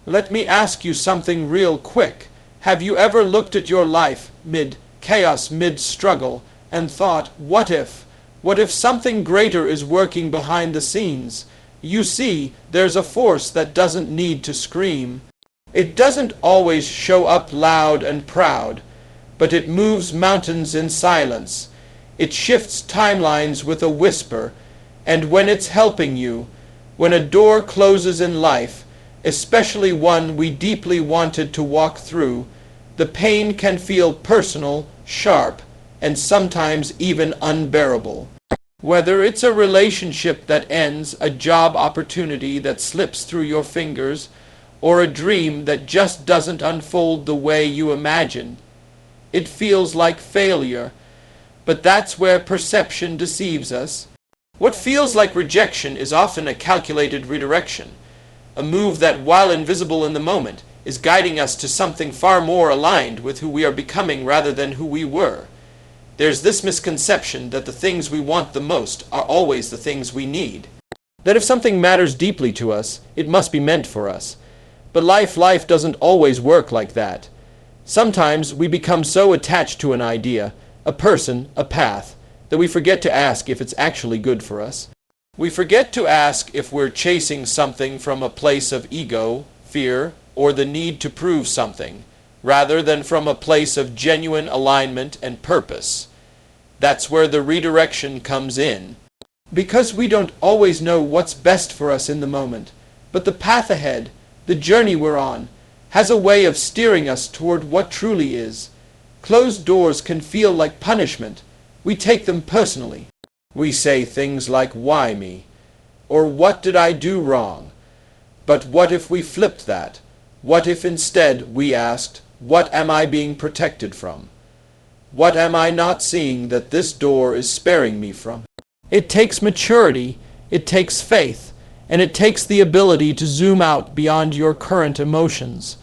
Let me ask you something real quick. Have you ever looked at your life mid-chaos, mid-struggle, and thought, what if? What if something greater is working behind the scenes? You see, there's a force that doesn't need to scream. It doesn't always show up loud and proud, but it moves mountains in silence. It shifts timelines with a whisper, and when it's helping you, when a door closes in life, especially one we deeply wanted to walk through, the pain can feel personal, sharp, and sometimes even unbearable. Whether it's a relationship that ends, a job opportunity that slips through your fingers, or a dream that just doesn't unfold the way you imagined, it feels like failure. But that's where perception deceives us. What feels like rejection is often a calculated redirection, a move that, while invisible in the moment, is guiding us to something far more aligned with who we are becoming rather than who we were. There's this misconception that the things we want the most are always the things we need. That if something matters deeply to us, it must be meant for us. But life doesn't always work like that. Sometimes we become so attached to an idea, a person, a path, that we forget to ask if it's actually good for us. We forget to ask if we're chasing something from a place of ego, fear, or the need to prove something, rather than from a place of genuine alignment and purpose. That's where the redirection comes in. Because we don't always know what's best for us in the moment, but the path ahead, the journey we're on, has a way of steering us toward what truly is. Closed doors can feel like punishment. We take them personally. We say things like, "Why me?" or "What did I do wrong?" But what if we flipped that? What if instead we asked, "What am I being protected from? What am I not seeing that this door is sparing me from?" It takes maturity, it takes faith, and it takes the ability to zoom out beyond your current emotions.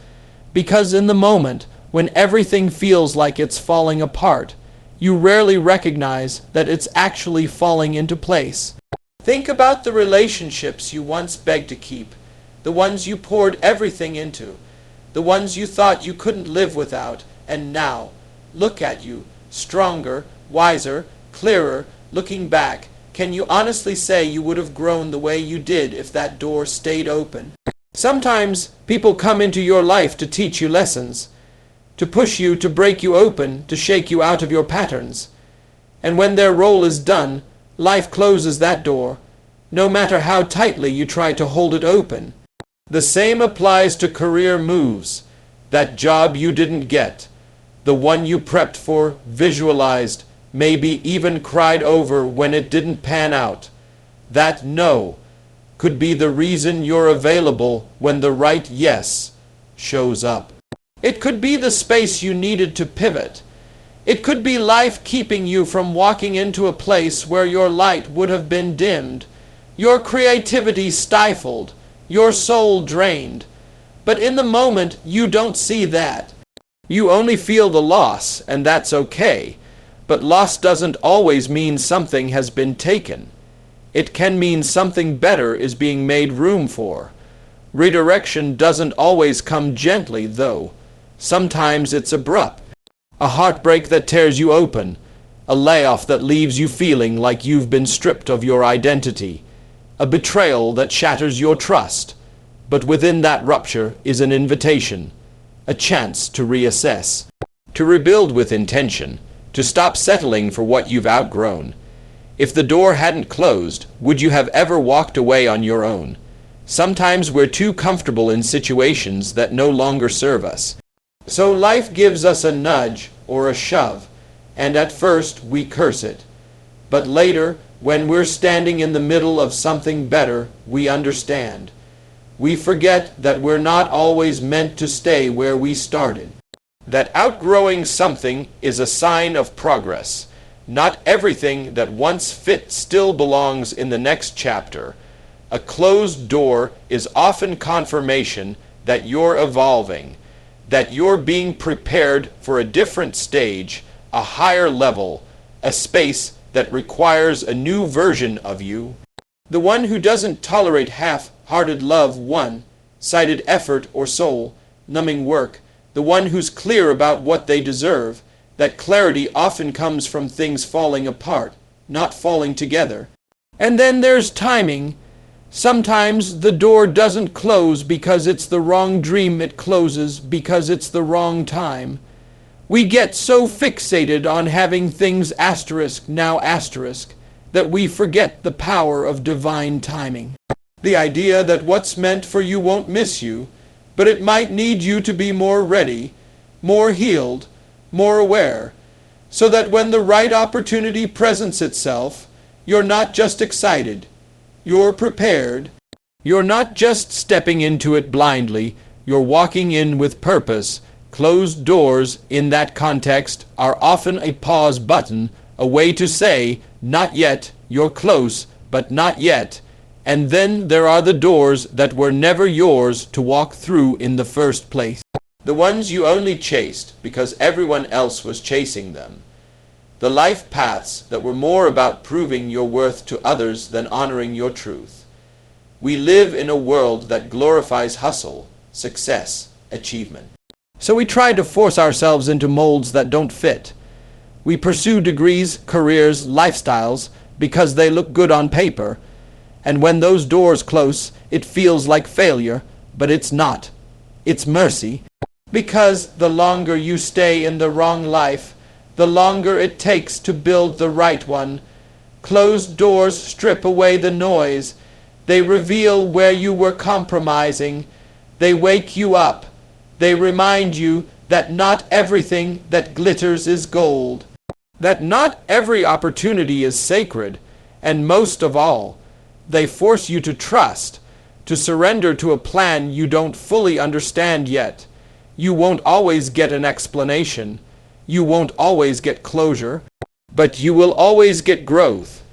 Because in the moment, when everything feels like it's falling apart, you rarely recognize that it's actually falling into place. Think about the relationships you once begged to keep, the ones you poured everything into, the ones you thought you couldn't live without, and now, look at you, stronger, wiser, clearer, looking back. Can you honestly say you would have grown the way you did if that door stayed open? Sometimes people come into your life to teach you lessons, to push you, to break you open, to shake you out of your patterns. And when their role is done, life closes that door, no matter how tightly you try to hold it open. The same applies to career moves. That job you didn't get, the one you prepped for, visualized, maybe even cried over when it didn't pan out. That no could be the reason you're available when the right yes shows up. It could be the space you needed to pivot. It could be life keeping you from walking into a place where your light would have been dimmed, your creativity stifled, your soul drained. But in the moment, you don't see that. You only feel the loss, and that's okay. But loss doesn't always mean something has been taken. It can mean something better is being made room for. Redirection doesn't always come gently, though. Sometimes it's abrupt. A heartbreak that tears you open. A layoff that leaves you feeling like you've been stripped of your identity. A betrayal that shatters your trust. But within that rupture is an invitation. A chance to reassess. To rebuild with intention. To stop settling for what you've outgrown. If the door hadn't closed, would you have ever walked away on your own? Sometimes we're too comfortable in situations that no longer serve us. So life gives us a nudge or a shove, and at first we curse it. But later, when we're standing in the middle of something better, we understand. We forget that we're not always meant to stay where we started. That outgrowing something is a sign of progress. Not everything that once fit still belongs in the next chapter. A closed door is often confirmation that you're evolving, that you're being prepared for a different stage, a higher level, a space that requires a new version of you. The one who doesn't tolerate half-hearted love won, sighted effort or soul, numbing work, the one who's clear about what they deserve. That clarity often comes from things falling apart, not falling together. And then there's timing. Sometimes the door doesn't close because it's the wrong dream, it closes because it's the wrong time. We get so fixated on having things asterisk now asterisk that we forget the power of divine timing. The idea that what's meant for you won't miss you, but it might need you to be more ready, more healed, more aware, so that when the right opportunity presents itself, you're not just excited, you're prepared. You're not just stepping into it blindly, you're walking in with purpose. Closed doors, in that context, are often a pause button, a way to say, not yet, you're close, but not yet. And then there are the doors that were never yours to walk through in the first place. The ones you only chased because everyone else was chasing them. The life paths that were more about proving your worth to others than honoring your truth. We live in a world that glorifies hustle, success, achievement. So we try to force ourselves into molds that don't fit. We pursue degrees, careers, lifestyles because they look good on paper. And when those doors close, it feels like failure, but it's not. It's mercy. Because the longer you stay in the wrong life, the longer it takes to build the right one. Closed doors strip away the noise. They reveal where you were compromising. They wake you up. They remind you that not everything that glitters is gold. That not every opportunity is sacred. And most of all, they force you to trust, to surrender to a plan you don't fully understand yet. You won't always get an explanation. You won't always get closure. But you will always get growth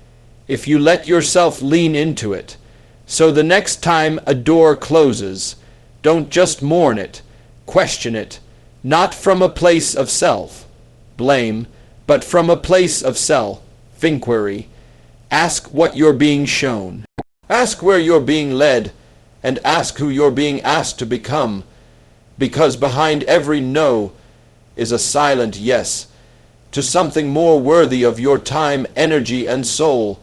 if you let yourself lean into it. So the next time a door closes, don't just mourn it. Question it, not from a place of self-blame, but from a place of self-inquiry. Ask what you're being shown. Ask where you're being led, and ask who you're being asked to become. Because behind every no is a silent yes to something more worthy of your time, energy, and soul.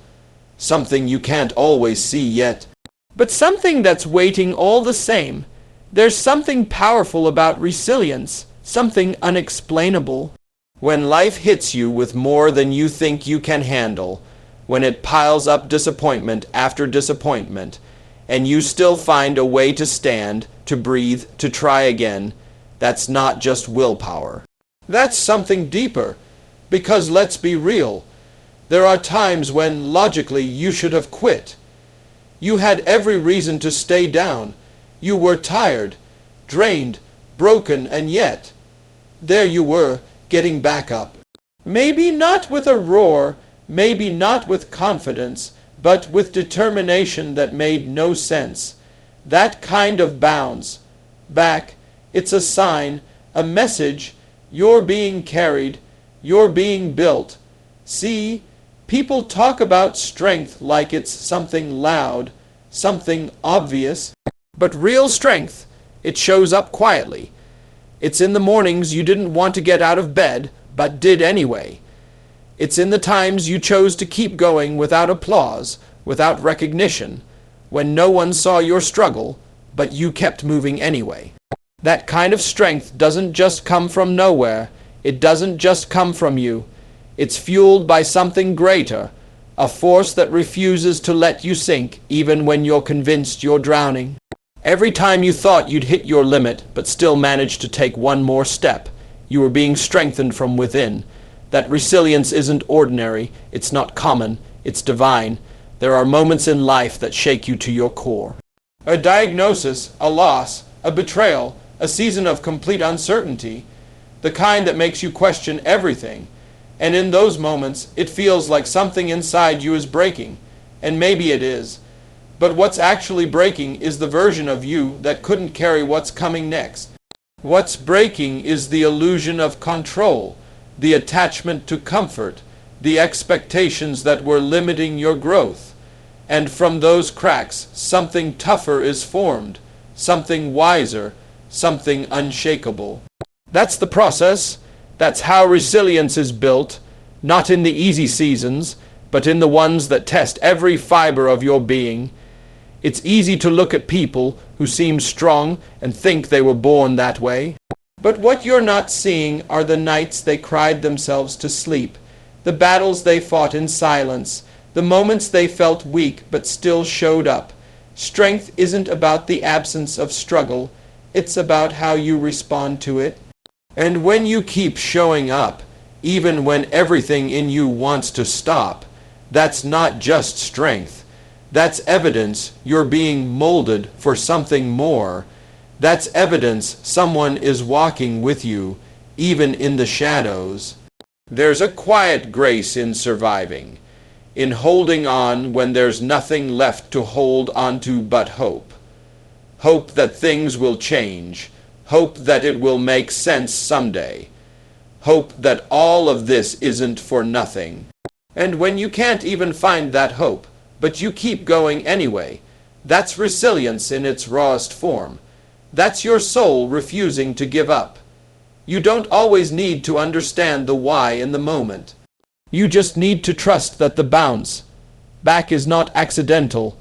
Something you can't always see yet, but something that's waiting all the same. There's something powerful about resilience, something unexplainable. When life hits you with more than you think you can handle, when it piles up disappointment after disappointment, and you still find a way to stand, to breathe, to try again, that's not just willpower. That's something deeper, because let's be real. There are times when, logically, you should have quit. You had every reason to stay down. You were tired, drained, broken, and yet, there you were, getting back up. Maybe not with a roar, maybe not with confidence, but with determination that made no sense. That kind of bounce back, it's a sign, a message. You're being carried, you're being built. See, people talk about strength like it's something loud, something obvious. But real strength, it shows up quietly. It's in the mornings you didn't want to get out of bed, but did anyway. It's in the times you chose to keep going without applause, without recognition, when no one saw your struggle, but you kept moving anyway. That kind of strength doesn't just come from nowhere. It doesn't just come from you. It's fueled by something greater, a force that refuses to let you sink even when you're convinced you're drowning. Every time you thought you'd hit your limit, but still managed to take one more step, you were being strengthened from within. That resilience isn't ordinary, it's not common, it's divine. There are moments in life that shake you to your core. A diagnosis, a loss, a betrayal, a season of complete uncertainty, the kind that makes you question everything. And in those moments, it feels like something inside you is breaking, and maybe it is. But what's actually breaking is the version of you that couldn't carry what's coming next. What's breaking is the illusion of control, the attachment to comfort, the expectations that were limiting your growth. And from those cracks, something tougher is formed, something wiser, something unshakable. That's the process. That's how resilience is built, not in the easy seasons, but in the ones that test every fiber of your being. It's easy to look at people who seem strong and think they were born that way. But what you're not seeing are the nights they cried themselves to sleep, the battles they fought in silence, the moments they felt weak but still showed up. Strength isn't about the absence of struggle, it's about how you respond to it. And when you keep showing up, even when everything in you wants to stop, that's not just strength. That's evidence you're being molded for something more. That's evidence someone is walking with you, even in the shadows. There's a quiet grace in surviving, in holding on when there's nothing left to hold onto but hope. Hope that things will change. Hope that it will make sense someday. Hope that all of this isn't for nothing. And when you can't even find that hope, but you keep going anyway, that's resilience in its rawest form. That's your soul refusing to give up. You don't always need to understand the why in the moment. You just need to trust that the bounce back is not accidental.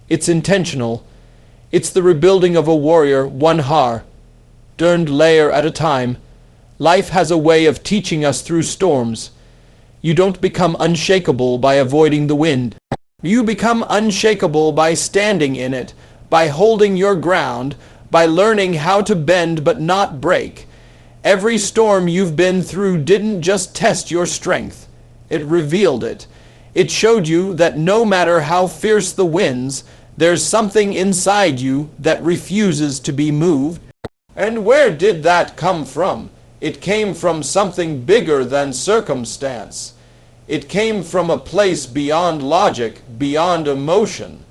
It's intentional. It's the rebuilding of a warrior one har, durned layer at a time. Life has a way of teaching us through storms. You don't become unshakable by avoiding the wind. You become unshakable by standing in it, by holding your ground, by learning how to bend but not break. Every storm you've been through didn't just test your strength. It revealed it. It showed you that no matter how fierce the winds, there's something inside you that refuses to be moved. And where did that come from? It came from something bigger than circumstance. It came from a place beyond logic, beyond emotion.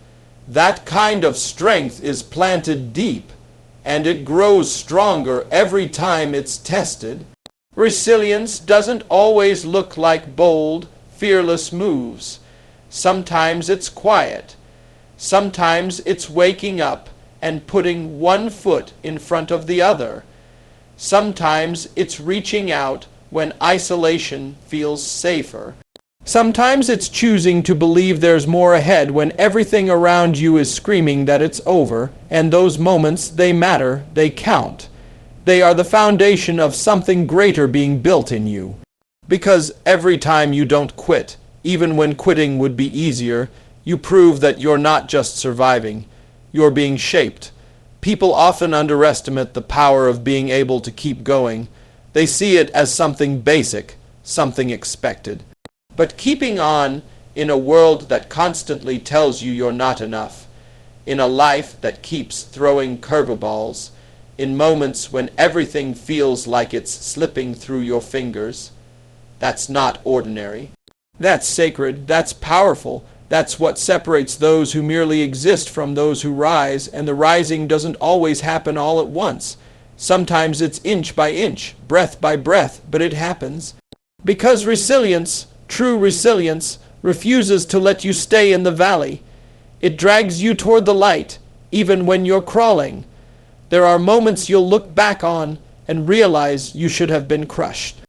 That kind of strength is planted deep, and it grows stronger every time it's tested. Resilience doesn't always look like bold, fearless moves. Sometimes it's quiet. Sometimes it's waking up and putting one foot in front of the other. Sometimes it's reaching out when isolation feels safer. Sometimes it's choosing to believe there's more ahead when everything around you is screaming that it's over, and those moments, they matter, they count. They are the foundation of something greater being built in you. Because every time you don't quit, even when quitting would be easier, you prove that you're not just surviving, you're being shaped. People often underestimate the power of being able to keep going. They see it as something basic, something expected. But keeping on in a world that constantly tells you you're not enough, in a life that keeps throwing curveballs, in moments when everything feels like it's slipping through your fingers, that's not ordinary. That's sacred, that's powerful. That's what separates those who merely exist from those who rise, and the rising doesn't always happen all at once. Sometimes it's inch by inch, breath by breath, but it happens. Because resilience, true resilience, refuses to let you stay in the valley. It drags you toward the light, even when you're crawling. There are moments you'll look back on and realize you should have been crushed.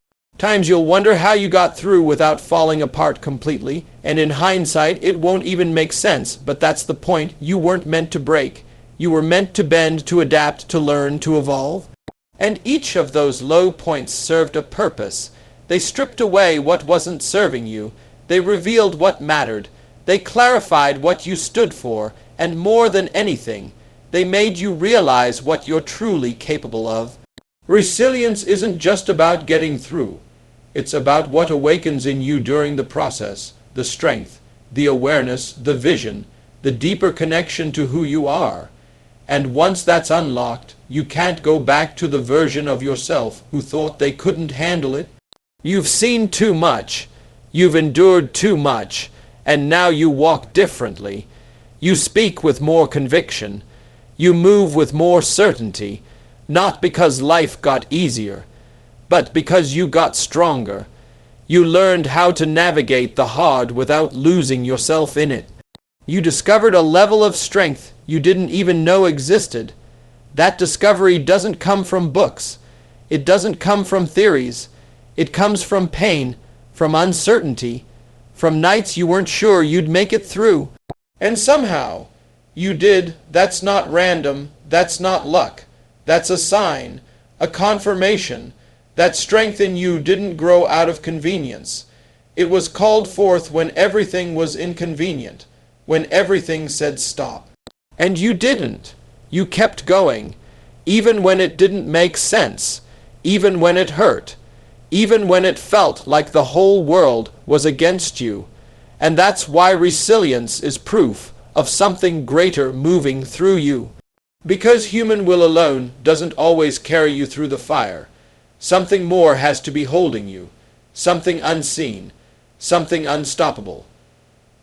Times you'll wonder how you got through without falling apart completely, and in hindsight it won't even make sense, but that's the point. You weren't meant to break. You were meant to bend, to adapt, to learn, to evolve. And each of those low points served a purpose. They stripped away what wasn't serving you. They revealed what mattered. They clarified what you stood for, and more than anything, they made you realize what you're truly capable of. Resilience isn't just about getting through. It's about what awakens in you during the process, the strength, the awareness, the vision, the deeper connection to who you are. And once that's unlocked, you can't go back to the version of yourself who thought they couldn't handle it. You've seen too much. You've endured too much. And now you walk differently. You speak with more conviction. You move with more certainty. Not because life got easier, but because you got stronger. You learned how to navigate the hard without losing yourself in it. You discovered a level of strength you didn't even know existed. That discovery doesn't come from books. It doesn't come from theories. It comes from pain, from uncertainty, from nights you weren't sure you'd make it through. And somehow, you did. That's not random. That's not luck. That's a sign, a confirmation. That strength in you didn't grow out of convenience. It was called forth when everything was inconvenient, when everything said stop. And you didn't. You kept going, even when it didn't make sense, even when it hurt, even when it felt like the whole world was against you. And that's why resilience is proof of something greater moving through you. Because human will alone doesn't always carry you through the fire. Something more has to be holding you, something unseen, something unstoppable.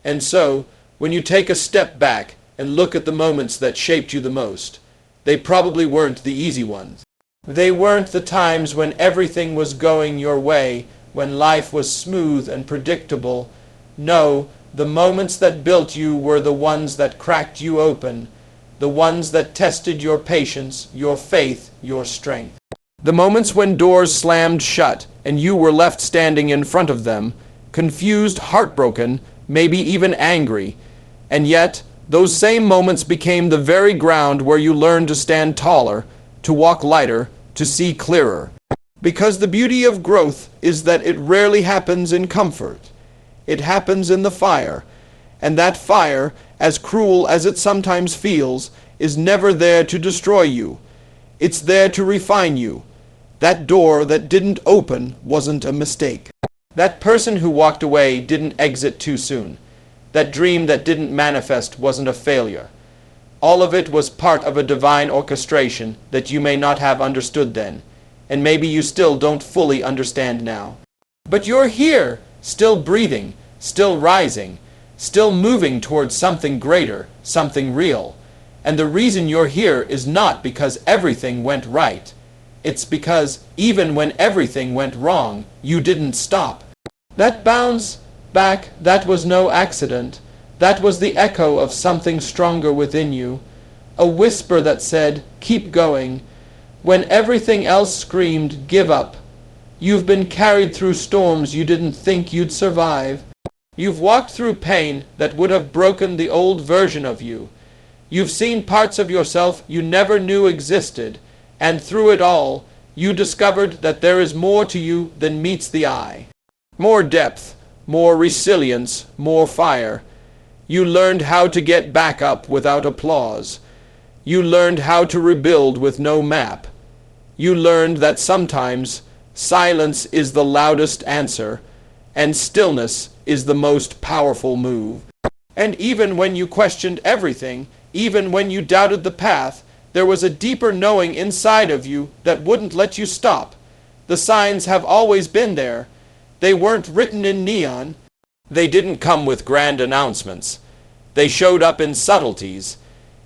And so, when you take a step back and look at the moments that shaped you the most, they probably weren't the easy ones. They weren't the times when everything was going your way, when life was smooth and predictable. No, the moments that built you were the ones that cracked you open, the ones that tested your patience, your faith, your strength. The moments when doors slammed shut and you were left standing in front of them, confused, heartbroken, maybe even angry. And yet, those same moments became the very ground where you learned to stand taller, to walk lighter, to see clearer. Because the beauty of growth is that it rarely happens in comfort. It happens in the fire. And that fire, as cruel as it sometimes feels, is never there to destroy you. It's there to refine you. That door that didn't open wasn't a mistake. That person who walked away didn't exit too soon. That dream that didn't manifest wasn't a failure. All of it was part of a divine orchestration that you may not have understood then, and maybe you still don't fully understand now. But you're here, still breathing, still rising, still moving towards something greater, something real. And the reason you're here is not because everything went right. It's because even when everything went wrong, you didn't stop. That bounce back, that was no accident. That was the echo of something stronger within you. A whisper that said, keep going. When everything else screamed, give up. You've been carried through storms you didn't think you'd survive. You've walked through pain that would have broken the old version of you. You've seen parts of yourself you never knew existed. And through it all, you discovered that there is more to you than meets the eye. More depth, more resilience, more fire. You learned how to get back up without applause. You learned how to rebuild with no map. You learned that sometimes silence is the loudest answer, and stillness is the most powerful move. And even when you questioned everything, even when you doubted the path, there was a deeper knowing inside of you that wouldn't let you stop. The signs have always been there. They weren't written in neon. They didn't come with grand announcements. They showed up in subtleties,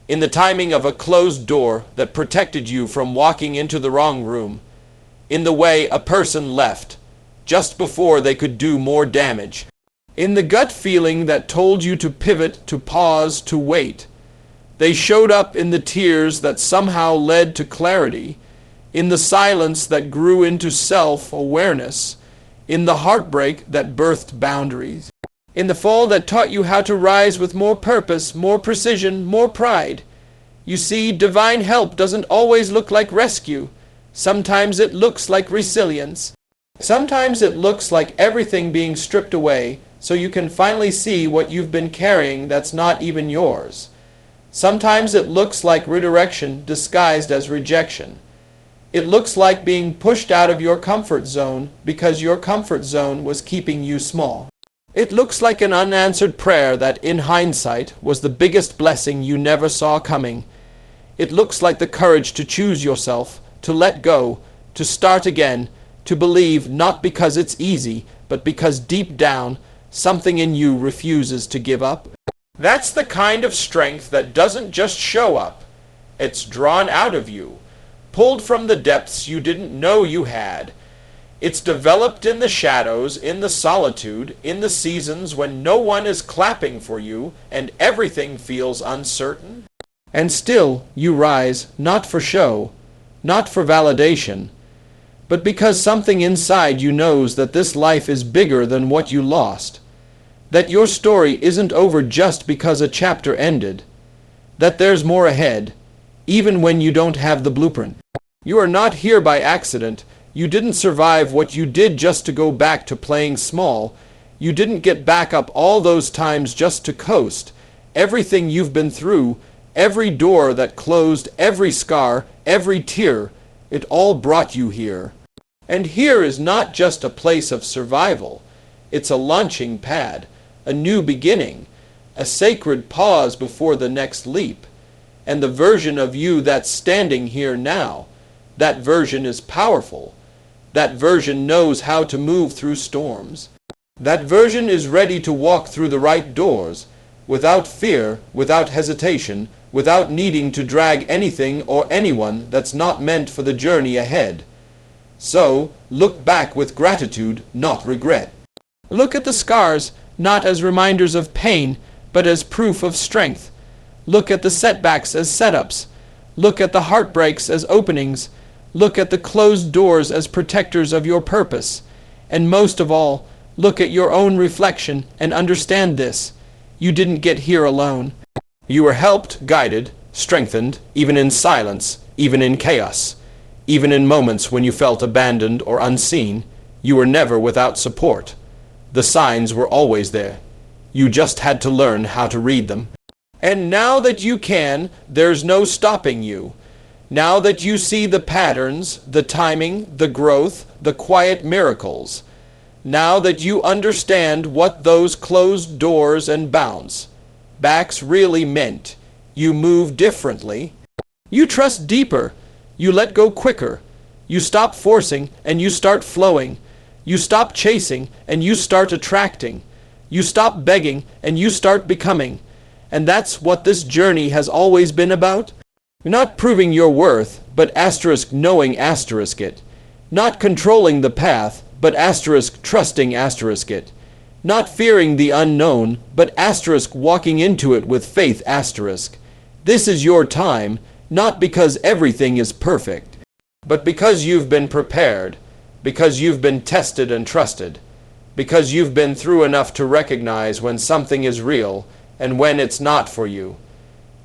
in the timing of a closed door that protected you from walking into the wrong room, in the way a person left, just before they could do more damage, in the gut feeling that told you to pivot, to pause, to wait. They showed up in the tears that somehow led to clarity, in the silence that grew into self-awareness, in the heartbreak that birthed boundaries, in the fall that taught you how to rise with more purpose, more precision, more pride. You see, divine help doesn't always look like rescue. Sometimes it looks like resilience. Sometimes it looks like everything being stripped away so you can finally see what you've been carrying that's not even yours. Sometimes it looks like redirection disguised as rejection. It looks like being pushed out of your comfort zone because your comfort zone was keeping you small. It looks like an unanswered prayer that, in hindsight, was the biggest blessing you never saw coming. It looks like the courage to choose yourself, to let go, to start again, to believe not because it's easy, but because deep down, something in you refuses to give up. That's the kind of strength that doesn't just show up. It's drawn out of you, pulled from the depths you didn't know you had. It's developed in the shadows, in the solitude, in the seasons when no one is clapping for you and everything feels uncertain. And still you rise, not for show, not for validation, but because something inside you knows that this life is bigger than what you lost, that your story isn't over just because a chapter ended, that there's more ahead, even when you don't have the blueprint. You are not here by accident. You didn't survive what you did just to go back to playing small. You didn't get back up all those times just to coast. Everything you've been through, every door that closed, every scar, every tear, it all brought you here. And here is not just a place of survival. It's a launching pad, a new beginning, a sacred pause before the next leap. And the version of you that's standing here now, that version is powerful. That version knows how to move through storms. That version is ready to walk through the right doors, without fear, without hesitation, without needing to drag anything or anyone that's not meant for the journey ahead. So, look back with gratitude, not regret. Look at the scars, not as reminders of pain, but as proof of strength. Look at the setbacks as setups. Look at the heartbreaks as openings. Look at the closed doors as protectors of your purpose. And most of all, look at your own reflection and understand this. You didn't get here alone. You were helped, guided, strengthened, even in silence, even in chaos. Even in moments when you felt abandoned or unseen, you were never without support. The signs were always there. You just had to learn how to read them. And now that you can, there's no stopping you. Now that you see the patterns, the timing, the growth, the quiet miracles. Now that you understand what those closed doors and bounce backs really meant. You move differently. You trust deeper. You let go quicker. You stop forcing and you start flowing. You stop chasing and you start attracting. You stop begging and you start becoming. And that's what this journey has always been about. Not proving your worth, but knowing it. Not controlling the path, but trusting it. Not fearing the unknown, but walking into it with faith *. This is your time, not because everything is perfect, but because you've been prepared, because you've been tested and trusted, because you've been through enough to recognize when something is real and when it's not for you.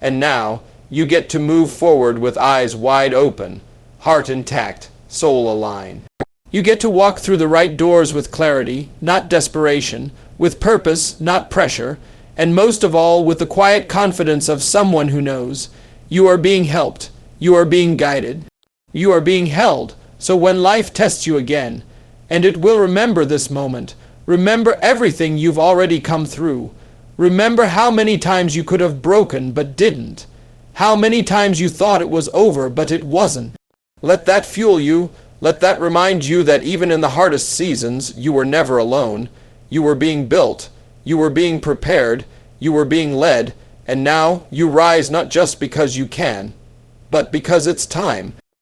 And now, you get to move forward with eyes wide open, heart intact, soul aligned. You get to walk through the right doors with clarity, not desperation, with purpose, not pressure, and most of all with the quiet confidence of someone who knows. You are being helped. You are being guided. You are being held. So when life tests you again, and it will remember this moment, remember everything you've already come through. Remember how many times you could have broken but didn't. How many times you thought it was over but it wasn't. Let that fuel you. Let that remind you that even in the hardest seasons, you were never alone. You were being built. You were being prepared. You were being led. And now you rise not just because you can, but because it's time.